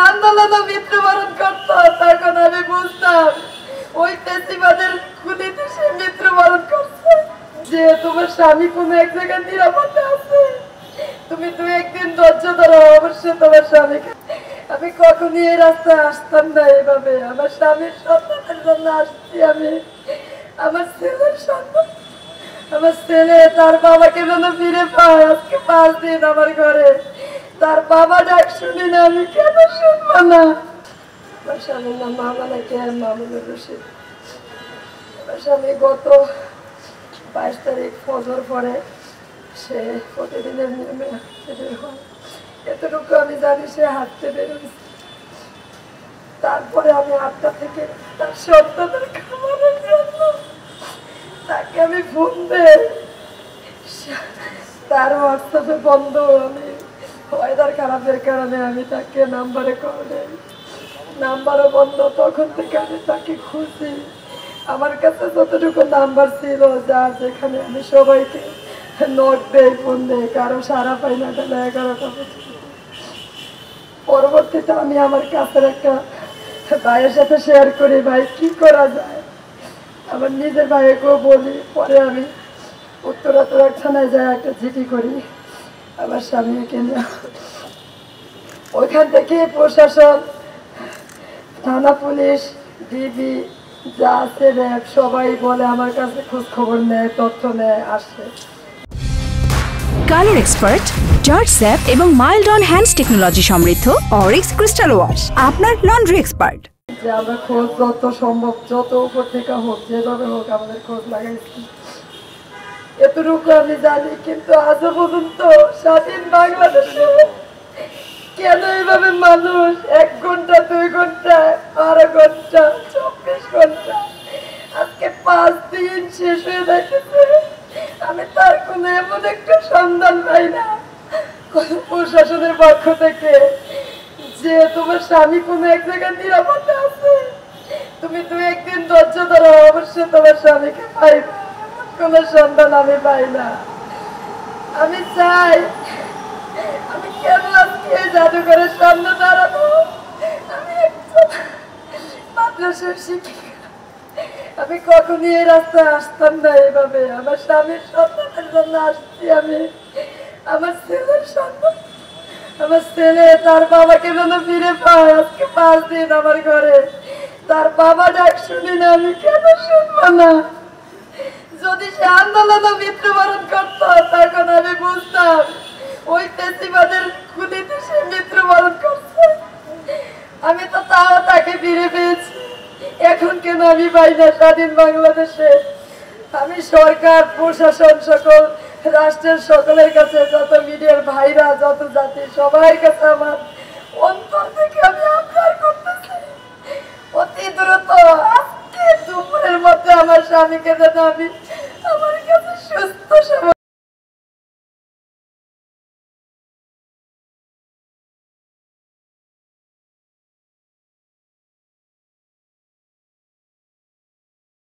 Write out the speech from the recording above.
আন্দোলনে মৃত্যুবরণ করতো তখন আমি বুঝতাম ওই ফেসিবাদের খুনিতে সে মৃত্যুবরণ করছে। যে তোমার স্বামী কোনো এক জায়গায় নিরাপদে আছে, তুমি দু একদিন ধৈর্য ধরো, অবশ্যই তোমার স্বামীকে। আমি কখনই এই রাস্তায় আসতাম না এভাবে। আমার স্বামীর সন্তানের জন্য আসছি আমি, আমার ছেলের সন্তান। আমার ছেলে তার বাবাকে যেন ফিরে পায়। আজকে 5 দিন আমার ঘরে তার বাবা ডাক শুনি না, আমি কেন শুনবো না? আমার স্বামীর নাম মাওলানা কেএম মামুনুর রশিদ। আমার স্বামী গত 22 তারিখ ফজর পরে সে প্রতিদিনের নিয়মে বের হয়, এতটুকু আমি জানি। সে হাঁটতে বেরোচ্ছে। তারপরে আমি 8টা থেকে তার সন্তানের খাবারের জন্য তাকে আমি ফোন দেই। তার হোয়াটসঅ্যাপে বন্ধ। আমি ওয়েদার খারাপের কারণে আমি তাকে নাম্বারে কল দেই, নাম্বারও বন্ধ। তখন থেকে আমি তাকে খুঁজি। আমার কাছে যতটুকু নাম্বার ছিল, যার যেখানে আমি সবাইকে নক দেই, ফোন দেই, কারো সারা পাই না। বেলা 11টা পর্যন্ত। পরবর্তীতে আমি আমার কাছের একটা ভাইয়ের সাথে শেয়ার করি, ভাই কি করা যায়। আমার নিজের ভাইকেও বলি। পরে আমি উত্তরা থানায় যাই, একটা চিঠি করি আমার স্বামীকে নিয়ে। ওইখান থেকে প্রশাসন, থানা পুলিশ, ডিবি যা আছে, র্যাব, সবাই বলে আমার কাছে খোঁজ খবর নেয়, তথ্য নেয়, আসে। কালার এক্সপার্ট, জর্জ স্যাপ এবং মাইল্ড অন হ্যান্ডস টেকনোলজি সমৃদ্ধ অরিক্স ক্রিস্টাল ওয়াশ আপনার লন্ড্রি এক্সপার্ট। যে আমরা খোঁজ যত সম্ভব, যত উপর থেকে হোক, যেভাবে হোক আমাদের খোঁজ লাগাইছি, এতটুকু আমি জানি। কিন্তু আজও পর্যন্ত স্বাধীন বাংলাদেশে কেন এইভাবে মানুষ 1 ঘন্টা, 2 ঘন্টা, 12 ঘন্টা, 24 ঘন্টা, আজকে 5 দিন শেষ হয়ে যাচ্ছে, আমি তার কোনো এমন একটা সন্ধান পাই না কোন প্রশাসনের পক্ষ থেকে যে তোমার স্বামী কোনো এক জায়গায় নিরাপদে আছে, তুমি 2-1 দিন ধৈর্য ধরো, অবশ্যই তোমার স্বামীকে পাইবে। কোন সন্ধান আমি পাই না। আমি চাই, আমি কেন আজকে জাদুঘরের সামনে দাঁড়াবো? আমি একজন মাদ্রাসার শিক্ষিকা। আমি কখনই এই রাস্তায় আসতাম না এভাবে। আমার স্বামীর সন্তানের জন্য আসছি আমি, আমার ছেলের সন্তান। আমার ছেলে তার বাবাকে যেন ফিরে পায়। আজকে 5 দিন আমার ঘরে তার বাবা ডাক শুনি না, আমি কেন শুনবো না? যদি সে আন্দোলনে মৃত্যুবরণ করতো তখন আমি বুঝতাম ওই ফেসিবাদের খুনিতে সে মৃত্যুবরণ করছে। আমি তো তাও তাকে ফিরে পেয়েছি। এখন কেন আমি পাই না স্বাধীন বাংলাদেশে? আমি সরকার, প্রশাসন, সকল রাষ্ট্রের সকলের কাছে, যত মিডিয়ার ভাইরা, যত জাতি, সবার কাছে আমার অন্তর থেকে আমি আবদার করতেছি, অতি দ্রুত আজকে দুপুরের মধ্যে আমার স্বামীকে যেন আমি আমার কাছে সুস্থ